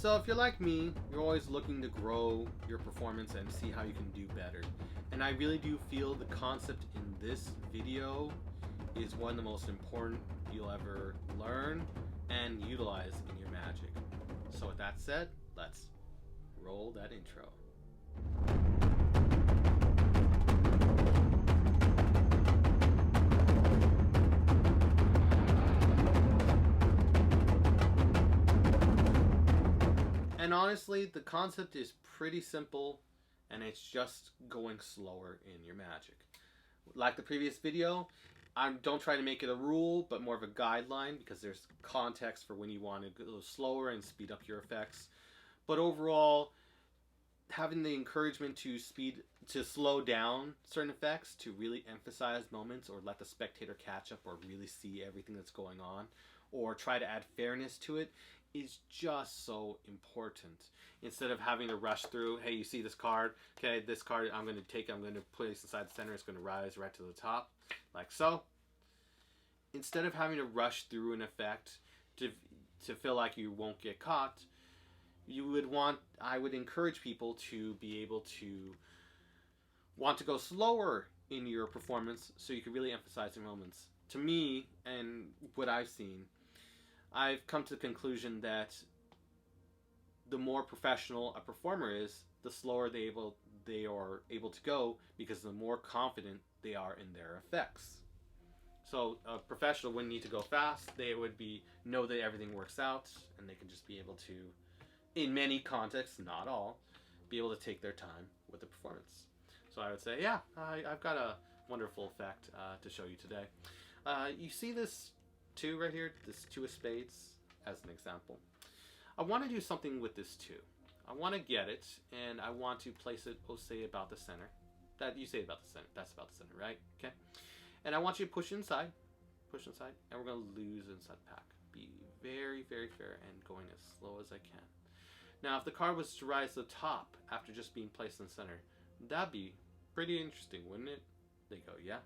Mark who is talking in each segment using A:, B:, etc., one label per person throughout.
A: So if you're like me, you're always looking to grow your performance and see how you can do better. And I really do feel the concept in this video is one of the most important you'll ever learn and utilize in your magic. So with that said, let's roll that intro. And honestly, the concept is pretty simple, and it's just going slower in your magic. Like the previous video, I don't try to make it a rule, but more of a guideline, because there's context for when you want to go slower and speed up your effects. But overall, having the encouragement to slow down certain effects, to really emphasize moments or let the spectator catch up or really see everything that's going on, or try to add fairness to it, is just so important. Instead of having to rush through, hey, you see this card, okay, this card I'm going to take, I'm going to place inside the center, it's going to rise right to the top, like so. Instead of having to rush through an effect to feel like you won't get caught, I would encourage people to be able to want to go slower in your performance so you can really emphasize your moments. To me, and what I've seen, I've come to the conclusion that the more professional a performer is, the slower they are able to go, because the more confident they are in their effects. So a professional wouldn't need to go fast. They would know that everything works out, and they can just be able to, in many contexts, not all, be able to take their time with the performance. So I would say, yeah, I've got a wonderful effect to show you today. You see this 2 right here, this 2 of spades, as an example. I want to do something with this 2. I want to get it, and I want to place it, say, about the center. That you say about the center. That's about the center, right? Okay. And I want you to push inside, and we're going to lose inside the pack. Be very, very fair and going as slow as I can. Now, if the card was to rise to the top after just being placed in the center, that'd be pretty interesting, wouldn't it? They go, yeah.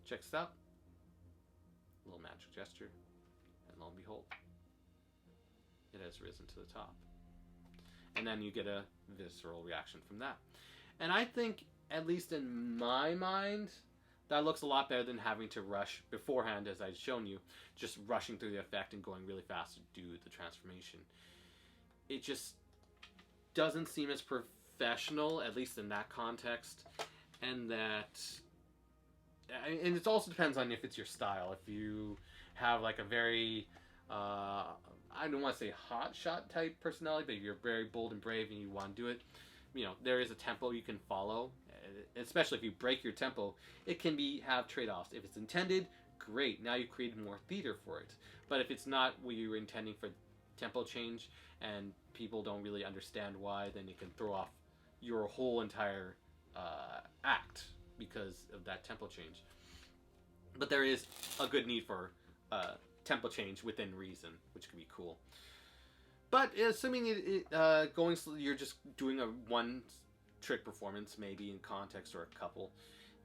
A: Check this out. Little magic gesture, and lo and behold, it has risen to the top. And then you get a visceral reaction from that. And I think, at least in my mind, that looks a lot better than having to rush beforehand, as I'd shown you, just rushing through the effect and going really fast to do the transformation. It just doesn't seem as professional, at least in that context, and it also depends on if it's your style. If you have like a very, I don't want to say hot shot type personality, but if you're very bold and brave and you want to do it, there is a tempo you can follow. Especially if you break your tempo, it can have trade-offs. If it's intended, great. Now you've created more theater for it. But if it's not what you were intending for tempo change, and people don't really understand why, then it can throw off your whole entire act because of that tempo change. But there is a good need for tempo change within reason, which could be cool. But assuming you're just doing a one trick performance, maybe in context, or a couple,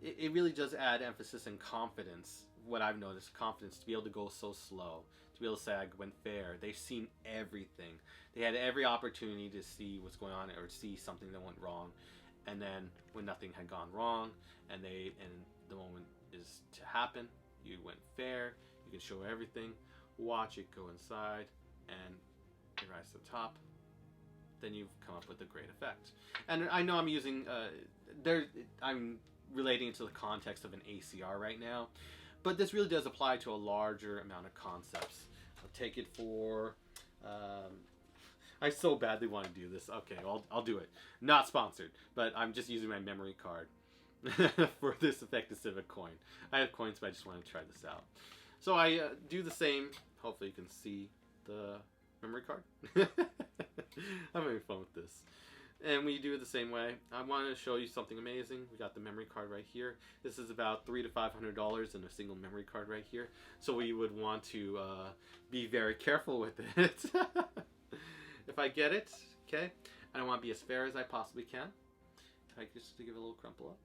A: it really does add emphasis and confidence. What I've noticed, confidence, to be able to go so slow, to be able to say I went fair. They've seen everything. They had every opportunity to see what's going on or see something that went wrong. And then when nothing had gone wrong, and the moment is to happen, you went fair. You can show everything. Watch it go inside, and it rises to the top. Then you've come up with a great effect. And I know I'm using I'm relating it to the context of an ACR right now, but this really does apply to a larger amount of concepts. I'll take it for. I so badly want to do this. Okay, I'll do it. Not sponsored, but I'm just using my memory card for this effect instead of a coin. I have coins, but I just want to try this out. So I do the same. Hopefully you can see the memory card. I'm having fun with this. And we do it the same way. I want to show you something amazing. We got the memory card right here. This is about $300 to $500 in a single memory card right here. So we would want to be very careful with it. If I get it, okay, and I want to be as fair as I possibly can, if I just to give it a little crumple up,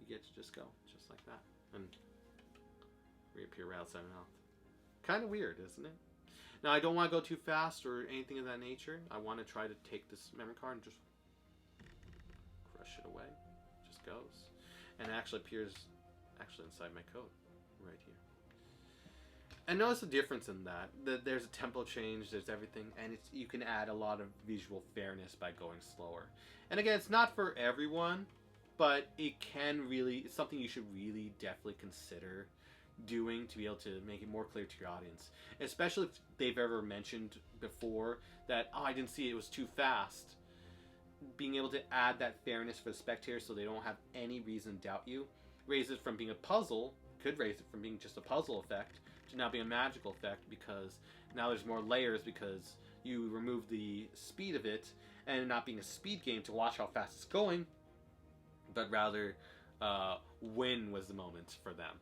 A: you get to just go, just like that, and reappear right outside my mouth. Kind of weird, isn't it? Now, I don't want to go too fast or anything of that nature. I want to try to take this memory card and just crush it away. It just goes. And it actually appears inside my code right here. And notice the difference in that. There's a tempo change, there's everything, and you can add a lot of visual fairness by going slower. And again, it's not for everyone, but it's something you should really definitely consider doing to be able to make it more clear to your audience. Especially if they've ever mentioned before that, oh, I didn't see it, it was too fast. Being able to add that fairness for the spectator so they don't have any reason to doubt you. Raise it from being a puzzle, could raise it from being just a puzzle effect to now being a magical effect, because now there's more layers because you remove the speed of it and not being a speed game to watch how fast it's going, but rather when was the moment for them.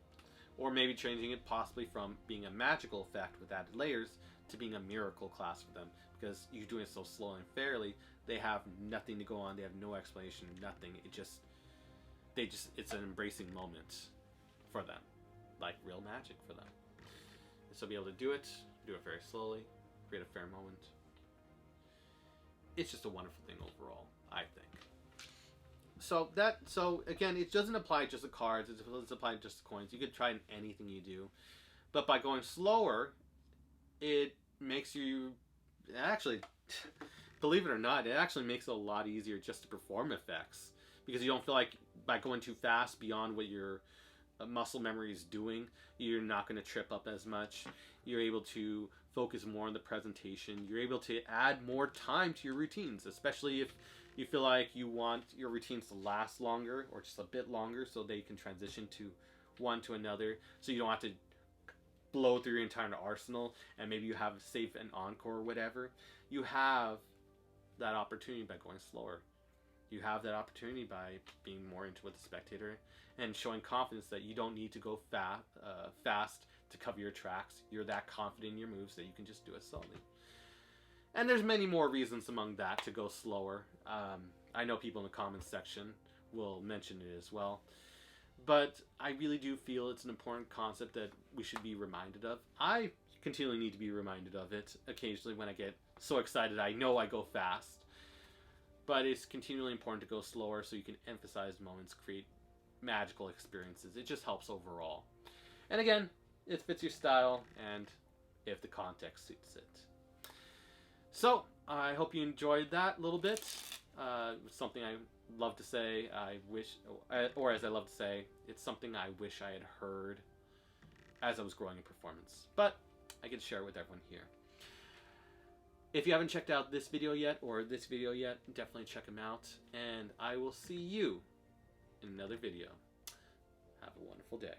A: Or maybe changing it possibly from being a magical effect with added layers to being a miracle class for them, because you're doing it so slow and fairly, they have nothing to go on, they have no explanation, nothing. It's an embracing moment for them, like real magic for them. And so be able to do it very slowly, create a fair moment. It's just a wonderful thing overall, I think. So again, it doesn't apply just to cards, it doesn't apply just to coins. You could try anything you do. But by going slower, it makes you, actually, believe it or not, it actually makes it a lot easier just to perform effects. Because you don't feel like by going too fast beyond what your muscle memory is doing, you're not going to trip up as much. You're able to focus more on the presentation. You're able to add more time to your routines, especially if you feel like you want your routines to last longer or just a bit longer so they can transition to one to another, so you don't have to blow through your entire arsenal and maybe you have save an encore or whatever. You have that opportunity by going slower. You have that opportunity by being more into with the spectator and showing confidence that you don't need to go fast to cover your tracks. You're that confident in your moves that you can just do it slowly. And there's many more reasons among that to go slower. I know people in the comments section will mention it as well. But I really do feel it's an important concept that we should be reminded of. I continually need to be reminded of it occasionally when I get so excited I know I go fast. But it's continually important to go slower so you can emphasize moments, create magical experiences. It just helps overall. And again, it fits your style and if the context suits it. So, I hope you enjoyed that a little bit. Something I love to say, or as I love to say, it's something I wish I had heard as I was growing in performance. But I can share it with everyone here. If you haven't checked out this video yet, or this video yet, definitely check them out. And I will see you in another video. Have a wonderful day.